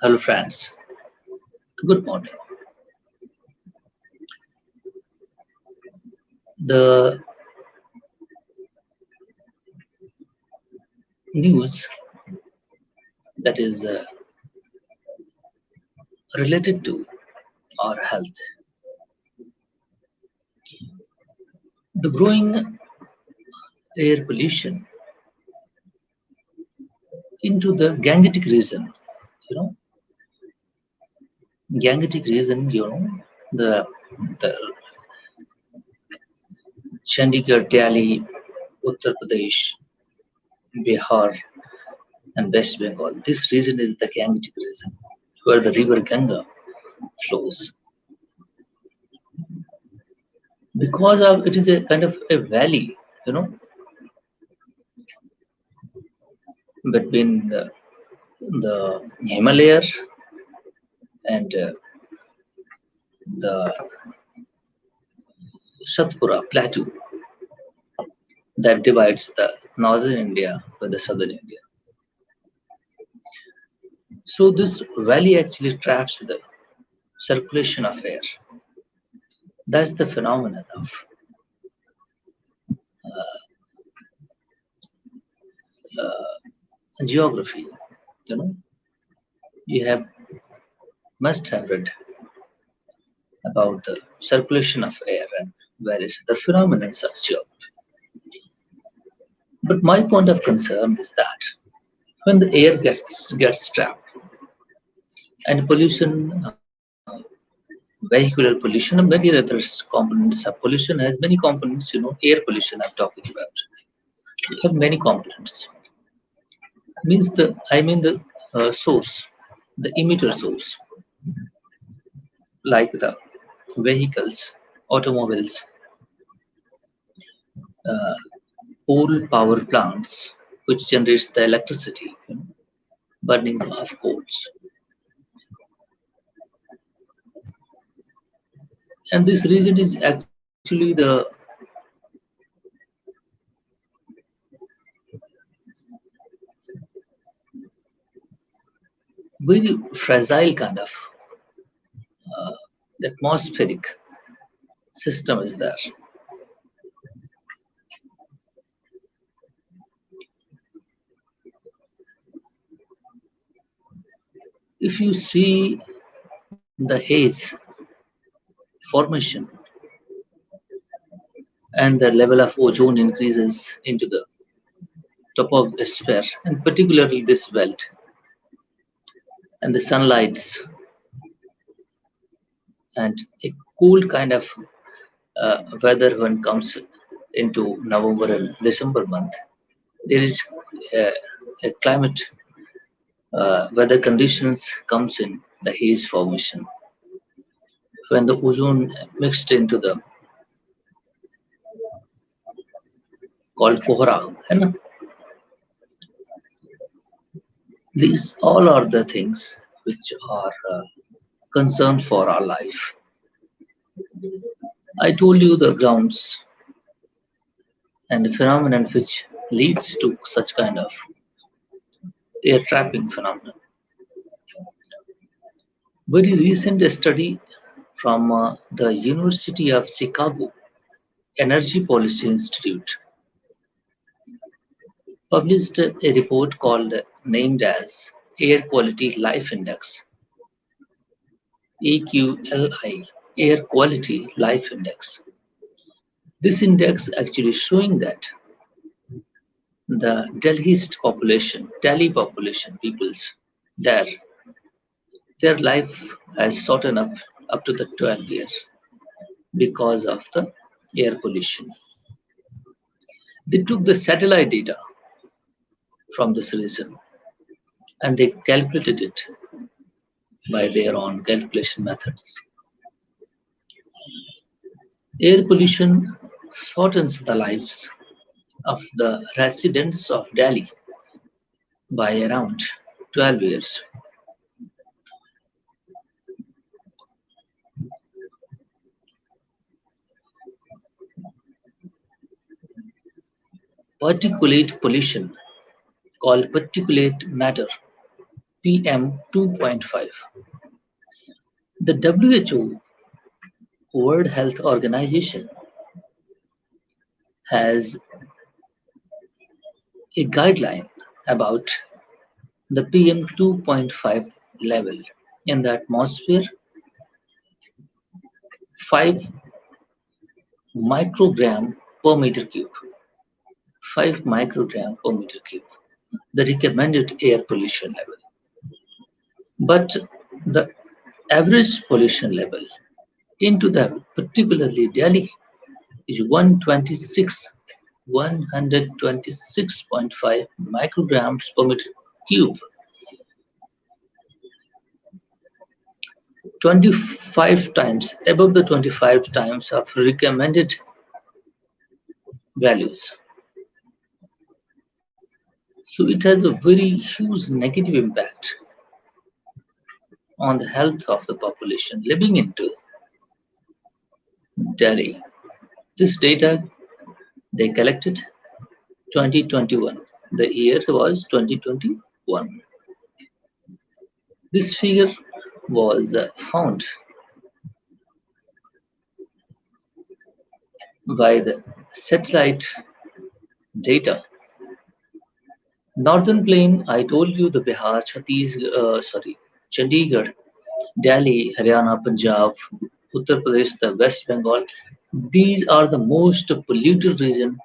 Hello, friends. Good morning. The news that is related to our health, the growing air pollution into the Gangetic region. You know, Gangetic region. The Chandigarh, Delhi, Uttar Pradesh, Bihar, and West Bengal. This region is the Gangetic region, where the river Ganga flows. Because of it is a kind of a valley, you know, between the Himalaya and the Satpura plateau that divides the northern India with the southern India. So this valley actually traps the circulation of air. That's the phenomenon of geography. You know, you have must have read about the circulation of air and various the phenomena of geography. But my point of concern is that when the air gets trapped and pollution, vehicular pollution, and many other components of pollution has many components. Air pollution I'm talking about have many components. Means the source, the emitter source, like the vehicles, automobiles, uh, coal power plants, which generates the electricity, burning of coals. And this region is actually the very fragile kind of uh, atmospheric system is there. If you see the haze formation and the level of ozone increases into the troposphere, and particularly this belt, and the sunlights and a cool kind of weather when comes into November and December month, there is uh, a climate weather conditions comes in the haze formation when the ozone mixed into the called kohra. And these all are the things which are concern for our life. I told you the grounds and the phenomenon which leads to such kind of air trapping phenomenon. Very recent study from the University of Chicago Energy Policy Institute published a report called named as Air Quality Life Index AQLI, Air Quality Life Index. This index actually showing that the Delhi population, peoples there, their life has shortened up to the 12 years because of the air pollution. They took the satellite data from this region and they calculated it by their own calculation methods. Air pollution shortens the lives of the residents of Delhi by around 12 years. Particulate pollution, called particulate matter, PM 2.5. The WHO, World Health Organization, has a guideline about the PM 2.5 level in the atmosphere, 5 microgram per meter cube, 5 microgram per meter cube, the recommended air pollution level. But the average pollution level into the particularly Delhi is 126.5 micrograms per meter cube, 25 times above the 25 times of recommended values. So it has a very huge negative impact on the health of the population living into Delhi. This data they collected 2021. The year was 2021. This figure was found by the satellite data. Northern Plain, I told you the Bihar, Chandigarh, Delhi, Haryana, Punjab, Uttar Pradesh, the West Bengal. These are the most polluted region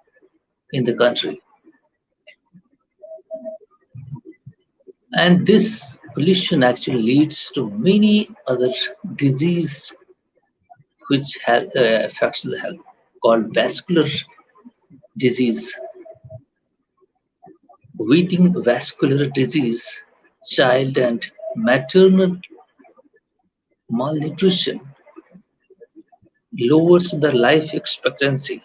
in the country, and this pollution actually leads to many other disease which affects the health, called vascular disease, wheating vascular disease, child and maternal malnutrition lowers the life expectancy.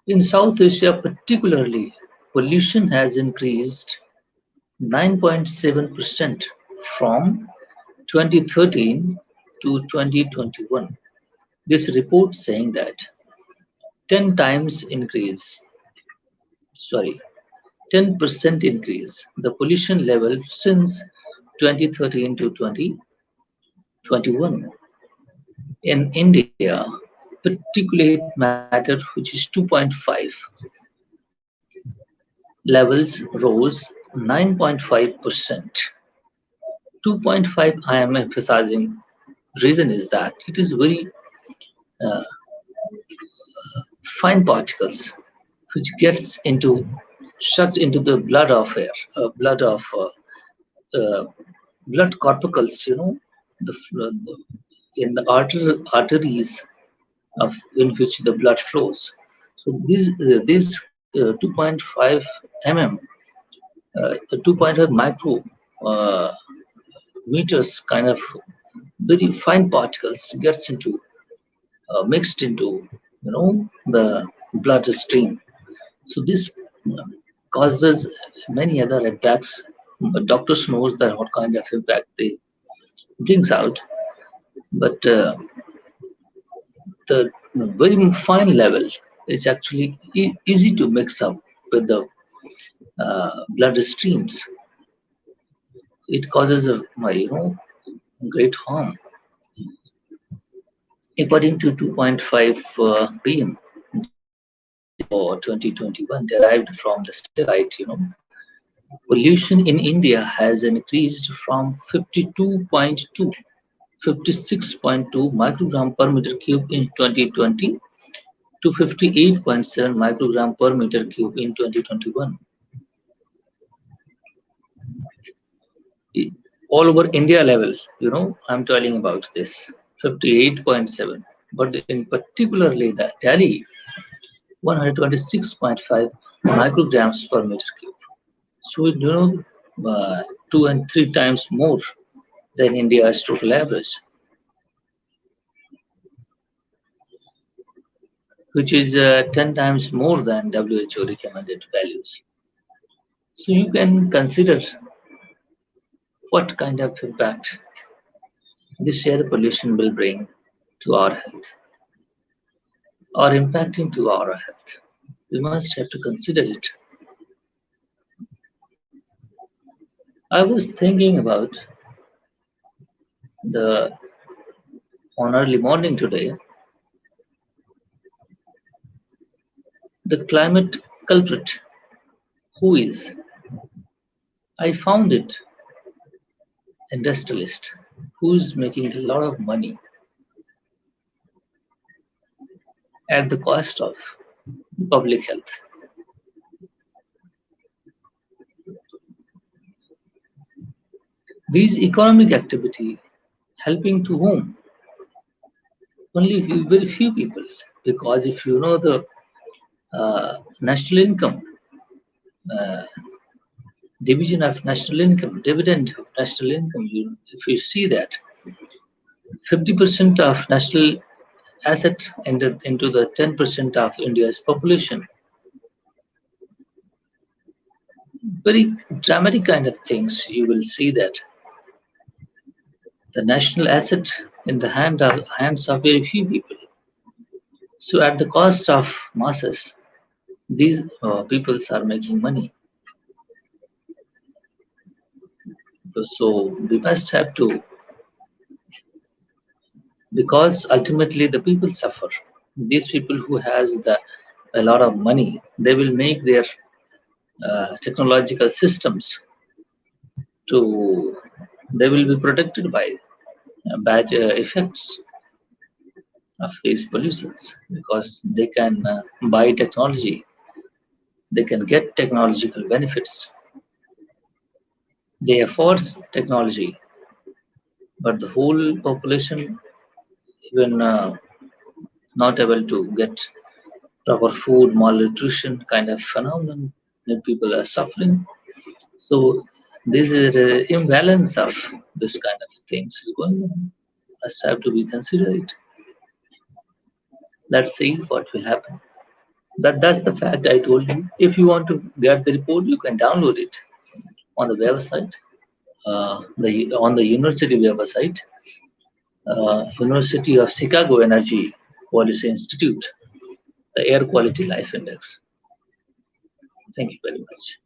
In South Asia, particularly, pollution has increased 9.7% from 2013 to 2021. This report saying that 10 times increase, sorry, 10% increase the pollution level since 2013 to 2021. In India, particulate matter, which is 2.5, levels rose 9.5%. 2.5, I am emphasizing, reason is that it is very uh, fine particles which gets into sucked into the blood of air, uh, blood corpuscles, the in the arteries of in which the blood flows. So this 2.5 mm, 2.5 micro uh, meters kind of very fine particles gets into mixed into the bloodstream. So this causes many other impacts. But doctors knows that what kind of impact they brings out, but the very fine level is actually easy to mix up with the blood streams. It causes a great harm. According to 2.5 pm for 2021 derived from the satellite, pollution in India has increased from 52.2 56.2 microgram per meter cube in 2020 to 58.7 microgram per meter cube in 2021. All over India level, I'm telling about this 58.7, but in particularly the Delhi 126.5 micrograms per meter cube. So two and three times more than India's total average, which is 10 times more than WHO recommended values. So you can consider what kind of impact this air pollution will bring to our health or impacting to our health. We must have to consider it. I was thinking about the on early morning today, the climate culprit. Who is? I found it industrialist who's making a lot of money at the cost of the public health. These economic activity helping to whom? Only very few people. Because if you know the national income, uh, division of national income, dividend of national income, if you see that 50% of national asset entered into the 10% of India's population, very dramatic kind of things, you will see that the national asset in the hands of very few people. So at the cost of masses, these peoples are making money. So we must have to, because ultimately the people suffer. These people who has a lot of money, they will make their technological systems to, they will be protected by bad effects of these pollutions because they can buy technology, they can get technological benefits, they afford technology, but the whole population even not able to get proper food, malnutrition kind of phenomenon that people are suffering. So this is an imbalance of this kind of things is going on. Must have to be considered. Let's see what will happen. That's the fact I told you. If you want to get the report, you can download it on the website, the on the university website, University of Chicago Energy Policy Institute, the Air Quality Life Index. Thank you very much.